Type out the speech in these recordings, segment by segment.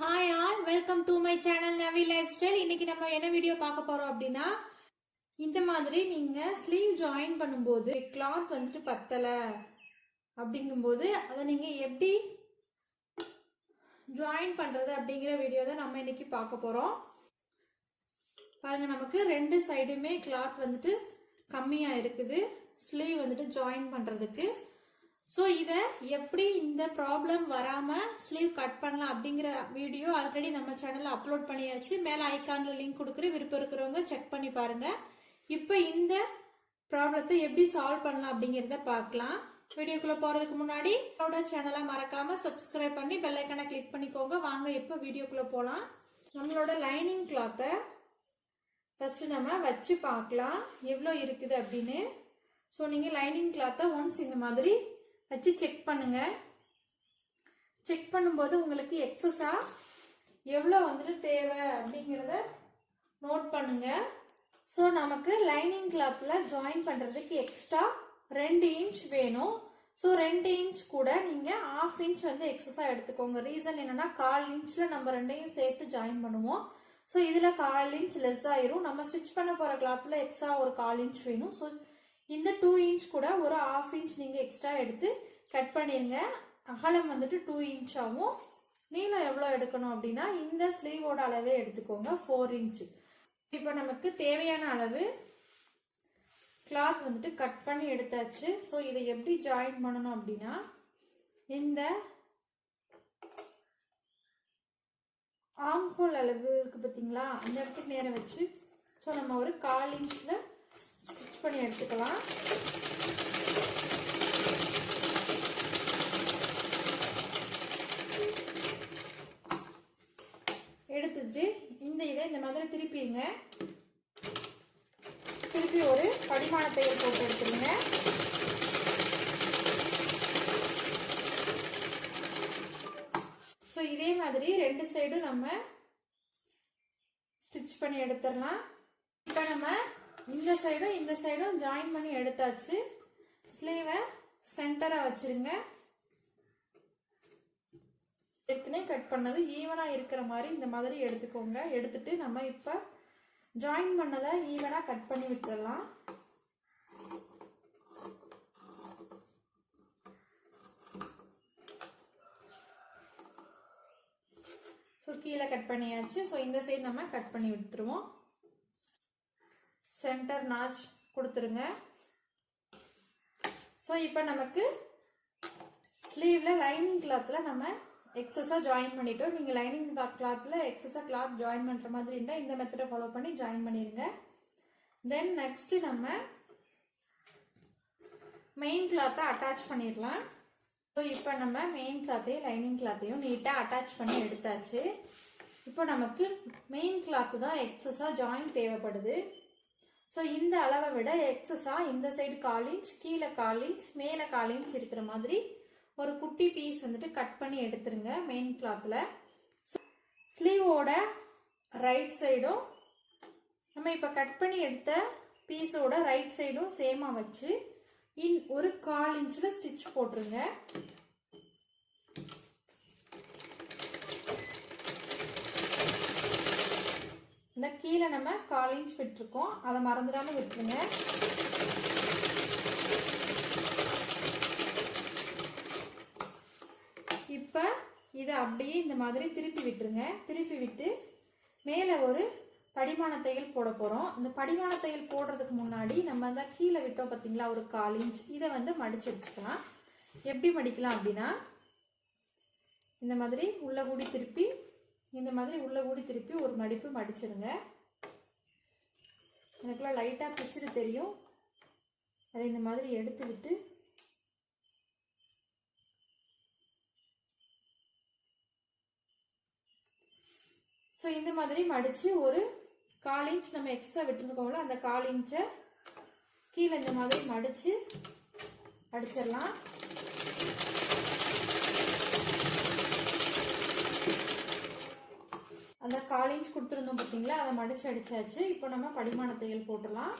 Hi all, welcome to my channel Navi life style. இன்னைக்கு நம்ம என்ன வீடியோ பார்க்க போறோம் அப்படின்னா, இந்த மாதிரி நீங்க ஸ்லீவ் ஜாயின் பண்ணும்போது கிளாத் வந்துட்டு பத்தல அப்படிங்கும்போது அதை நீங்க எப்படி ஜாயின் பண்றது அப்படிங்கிற வீடியோ தான் நம்ம இன்னைக்கு பார்க்க போறோம். பாருங்க, நமக்கு ரெண்டு சைடுமே கிளாத் வந்துட்டு கம்மியா இருக்குது ஸ்லீவ் வந்துட்டு ஜாயின் பண்றதுக்கு. ஸோ இதை எப்படி இந்த ப்ராப்ளம் வராமல் ஸ்லீவ் கட் பண்ணலாம் அப்படிங்கிற வீடியோ ஆல்ரெடி நம்ம சேனலில் அப்லோட் பண்ணியாச்சு. மேலே ஐக்கானில் லிங்க் கொடுக்குற, விருப்பம் இருக்கிறவங்க செக் பண்ணி பாருங்கள். இப்போ இந்த ப்ராப்ளத்தை எப்படி சால்வ் பண்ணலாம் அப்படிங்கிறத பார்க்கலாம். வீடியோக்குள்ளே போகிறதுக்கு முன்னாடி என்னோட சேனலை மறக்காமல் சப்ஸ்கிரைப் பண்ணி பெல் ஐக்கானை கிளிக் பண்ணிக்கோங்க. வாங்க இப்போ வீடியோக்குள்ளே போகலாம். நம்மளோட லைனிங் கிளாத்தை ஃபஸ்ட்டு நம்ம வச்சு பார்க்கலாம் எவ்வளோ இருக்குது அப்படின்னு. ஸோ நீங்கள் லைனிங் கிளாத்தை ஒன்ஸ் இந்த மாதிரி வச்சு செக் பண்ணுங்க. செக் பண்ணும்போது உங்களுக்கு எக்ஸஸா எவ்வளோ வந்துட்டு தேவை அப்படிங்கிறத நோட் பண்ணுங்க. ஸோ நமக்கு லைனிங் கிளாத்தில் ஜாயின் பண்ணுறதுக்கு எக்ஸ்ட்ரா 2 இன்ச் வேணும். ஸோ 2 இன்ச் கூட நீங்கள் 1/2 இன்ச் வந்து எக்ஸஸா எடுத்துக்கோங்க. ரீசன் என்னன்னா 1/4 இன்ச்சில் நம்ம ரெண்டையும் சேர்த்து ஜாயின் பண்ணுவோம். ஸோ இதில் 1/4 இன்ச் லெஸ் ஆயிரும். நம்ம ஸ்டிச் பண்ண போகிற கிளாத்தில் எக்ஸ்ட்ரா ஒரு 1/4 இன்ச் வேணும். ஸோ இந்த 2 இன்ச் கூட ஒரு 1/2 இன்ச் நீங்கள் எக்ஸ்ட்ரா எடுத்து கட் பண்ணிருங்க. அகலம் வந்துட்டு 2 இன்ச் ஆகும். நீளம் எவ்வளோ எடுக்கணும் அப்படின்னா இந்த ஸ்லீவோட அளவே எடுத்துக்கோங்க, 4 இன்ச். இப்போ நமக்கு தேவையான அளவு கிளாத் வந்துட்டு கட் பண்ணி எடுத்தாச்சு. ஸோ இதை எப்படி ஜாயின் பண்ணணும் அப்படின்னா, இந்த ஆம்ஹோல் அளவு இருக்கு பார்த்தீங்களா, அந்த இடத்துக்கு நேரம் வச்சு ஸோ நம்ம ஒரு 1/4 இன்ச்சில் ஸ்டிச் பண்ணி எடுத்துக்கலாம். எடுத்துட்டு இதை இந்த மாதிரி திருப்பிடுங்க. திருப்பி ஒரு படிமான தையல் போட்டு எடுத்துருங்க. ஸோ இதே மாதிரி 2 சைடும் நம்ம ஸ்டிச் பண்ணி எடுத்துடலாம். இப்போ நம்ம இந்த சைடும் ஜாயின் பண்ணி எடுத்தாச்சு. ஸ்லீவை சென்டரா வச்சிருங்க. ஏற்கனவே கட் பண்ணது ஈவனா இருக்கிற மாதிரி இந்த மாதிரி எடுத்துக்கோங்க. எடுத்துட்டு நம்ம இப்ப ஜாயின் பண்ணதை ஈவனா கட் பண்ணி விட்டுறலாம். ஸோ கீழே கட் பண்ணியாச்சு. ஸோ இந்த சைடு நம்ம கட் பண்ணி விட்டுருவோம். சென்டர் நாச் கொடுத்துருங்க. ஸோ இப்போ நமக்கு ஸ்லீவ்ல லைனிங் கிளாத்தில் நம்ம எக்ஸஸாக ஜாயின் பண்ணிட்டோம். நீங்கள் லைனிங் கிளாத்தில் எக்ஸஸாக கிளாத் ஜாயின் பண்ணுற மாதிரி இருந்தால் இந்த மெத்தடை ஃபாலோ பண்ணி ஜாயின் பண்ணிடுங்க. தென் நெக்ஸ்ட் நம்ம மெயின் கிளாத்தை அட்டாச் பண்ணிடலாம். ஸோ இப்போ நம்ம மெயின் கிளாத்தையும் லைனிங் கிளாத்தையும் நீட்டாக அட்டாச் பண்ணி எடுத்தாச்சு. இப்போ நமக்கு மெயின் கிளாத்து தான் எக்ஸஸாக ஜாயின் தேவைப்படுது. ஸோ இந்த அளவை விட எக்ஸஸாக இந்த சைடு 1/4 இன்ச், கீழே 1/4 இன்ச், மேலே 1/4 இன்ச் இருக்கிற மாதிரி ஒரு குட்டி பீஸ் வந்துட்டு கட் பண்ணி எடுத்துருங்க மெயின் கிளாத்தில். ஸ்லீவோட ரைட் சைடும் நம்ம இப்போ கட் பண்ணி எடுத்த பீஸோட ரைட் சைடும் சேமாக வச்சு ஒரு 1/4 இன்ச்சில் ஸ்டிச் போட்டுருங்க. இந்த கீழே நம்ம 1/4 இன்ச் விட்டுருக்கோம், அதை மறந்துடாம விட்டுருங்க. இப்போ இதை அப்படியே இந்த மாதிரி திருப்பி விட்டுருங்க. திருப்பி விட்டு மேலே ஒரு படிமான தையல் போட போகிறோம். இந்த படிமான தையல் போடுறதுக்கு முன்னாடி நம்ம அந்த கீழே விட்டோம் பார்த்தீங்களா ஒரு 1/4 இன்ச், இதை வந்து மடிச்சு வச்சுக்கலாம். எப்படி மடிக்கலாம் அப்படின்னா, இந்த மாதிரி உள்ள கூடி திருப்பி ஒரு மடிப்பு மடிச்சிருங்க. எனக்குலாம் லைட்டாக பிசுறு தெரியும், அதை இந்த மாதிரி எடுத்து விட்டு ஸோ இந்த மாதிரி மடித்து ஒரு 1/4 இன்ச் நம்ம எக்ஸ்ட்ரா விட்டுருக்கோம்ல, அந்த 1/4 இன்ச்சை கீழே இந்த மாதிரி மடித்து அடிச்சிடலாம். அந்த 1/4 இன்ச் கொடுத்துருந்தோம் பார்த்தீங்களா, அதை மடிச்சு அடிச்சாச்சு. இப்போ நம்ம படிமான தையல் போட்டுடலாம்.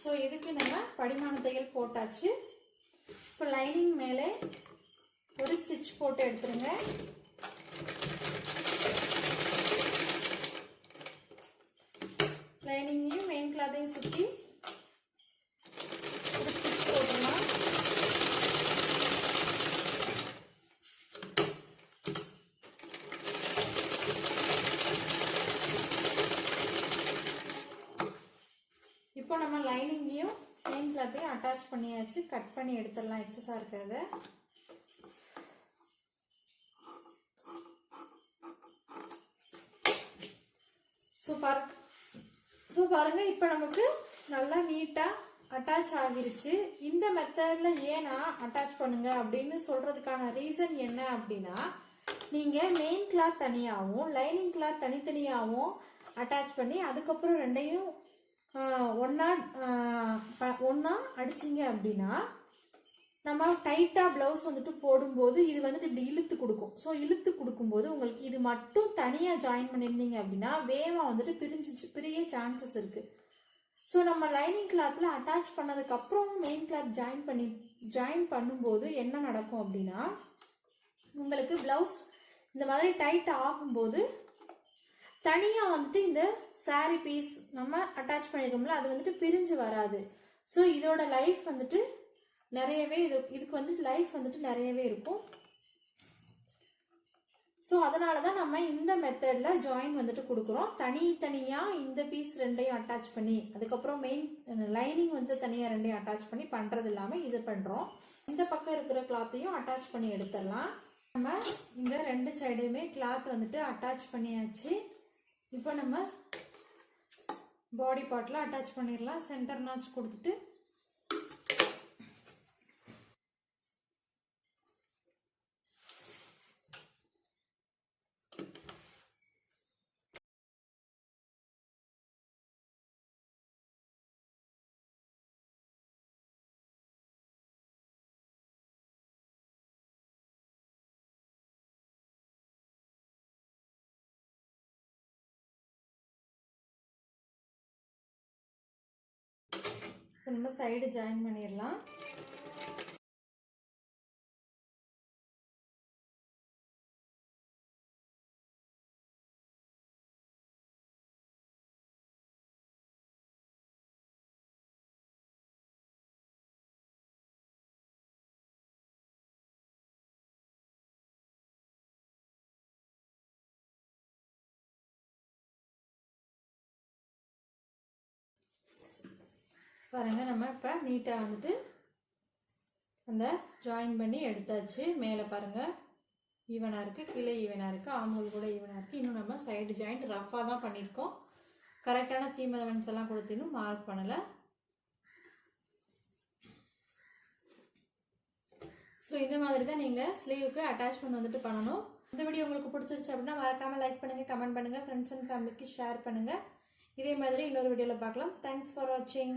ஸோ இதுக்கு நம்ம படிமான தையல் போட்டாச்சு. இப்போ லைனிங் மேலே ஒரு ஸ்டிச் போட்டு எடுத்துருங்க. லைனிங்கையும் மெயின் கிளாத்தையும் சுற்றி ஒரு ஸ்டிச் போட்டுடலாம். இப்போ நம்ம லைனிங்கையும் மெயின் கிளாத்தையும் அட்டாச் பண்ணியாச்சு. கட் பண்ணி எடுத்துடலாம் எக்ஸஸாக இருக்கிறத. ஸோ பாருங்க, இப்போ நமக்கு நல்லா நீட்டாக அட்டாச் ஆகிருச்சு. இந்த மெத்தடில் ஏன் நான் அட்டாச் பண்ணுங்க அப்படின்னு சொல்கிறதுக்கான ரீசன் என்ன அப்படின்னா, நீங்கள் மெயின் கிளாத் தனியாகவும் லைனிங் கிளாத் தனித்தனியாகவும் அட்டாச் பண்ணி அதுக்கப்புறம் ரெண்டையும் ஒன்றா அடிச்சிங்க அப்படின்னா நம்ம டைட்டாக ப்ளவுஸ் வந்துட்டு போடும்போது இது வந்துட்டு இப்படி இழுத்து கொடுக்கும். ஸோ இழுத்து கொடுக்கும்போது உங்களுக்கு இது மட்டும் தனியாக ஜாயின் பண்ணியிருந்தீங்க அப்படின்னா வேகமாக வந்துட்டு பிரிய சான்சஸ் இருக்குது. ஸோ நம்ம லைனிங் கிளாத்தில் அட்டாச் பண்ணதுக்கப்புறம் மெயின் கிளாத் ஜாயின் பண்ணும்போது என்ன நடக்கும் அப்படின்னா, உங்களுக்கு ப்ளவுஸ் இந்த மாதிரி டைட் ஆகும்போது தனியாக வந்துட்டு இந்த சாரீ பீஸ் நம்ம அட்டாச் பண்ணியிருக்கோம்ல அது வந்துட்டு பிரிஞ்சு வராது. ஸோ இதோட லைஃப் வந்துட்டு நிறையவே இதுக்கு வந்துட்டு லைஃப் வந்துட்டு நிறையவே இருக்கும். ஸோ அதனால தான் நம்ம இந்த மெத்தடில் ஜாயின் வந்துட்டு கொடுக்குறோம். தனியாக இந்த பீஸ் ரெண்டையும் அட்டாச் பண்ணி அதுக்கப்புறம் மெயின் லைனிங் வந்து தனியாக ரெண்டையும் அட்டாச் பண்ணி பண்ணுறது இல்லாமல் இது பண்ணுறோம். இந்த பக்கம் இருக்கிற கிளாத்தையும் அட்டாச் பண்ணி எடுத்துடலாம். நம்ம இந்த ரெண்டு சைடுமே கிளாத் வந்துட்டு அட்டாச் பண்ணியாச்சு. இப்போ நம்ம பாடி பார்ட்டில் அட்டாச் பண்ணிடலாம். சென்டர் நாச் கொடுத்துட்டு நம்ம சைடு ஜாயின் பண்ணிடலாம். பாருங்க, நம்ம இப்போ நீட்டாக வந்துட்டு அந்த ஜாயின் பண்ணி எடுத்தாச்சு. மேலே பாருங்கள் ஈவனாக இருக்குது, கீழே ஈவனாக இருக்குது, ஆம்ஹோல் கூட ஈவனாக இருக்குது. இன்னும் நம்ம சைடு ஜாயிண்ட் ரஃப்பாக தான் பண்ணியிருக்கோம். கரெக்டான சீம் மெஷர்மெண்ட்ஸ் எல்லாம் கொடுத்து இன்னும் மார்க் பண்ணலை. ஸோ இந்த மாதிரி தான் நீங்கள் ஸ்லீவுக்கு அட்டாச்மெண்ட் வந்துட்டு பண்ணணும். இந்த வீடியோ உங்களுக்கு பிடிச்சிருச்சு அப்படின்னா மறக்காமல் லைக் பண்ணுங்கள், கமெண்ட் பண்ணுங்கள், ஃப்ரெண்ட்ஸ் அண்ட் ஃபேமிலிக்கு ஷேர் பண்ணுங்கள். இதே மாதிரி இன்னொரு வீடியோவில் பார்க்கலாம். தேங்க்ஸ் ஃபார் வாட்சிங்.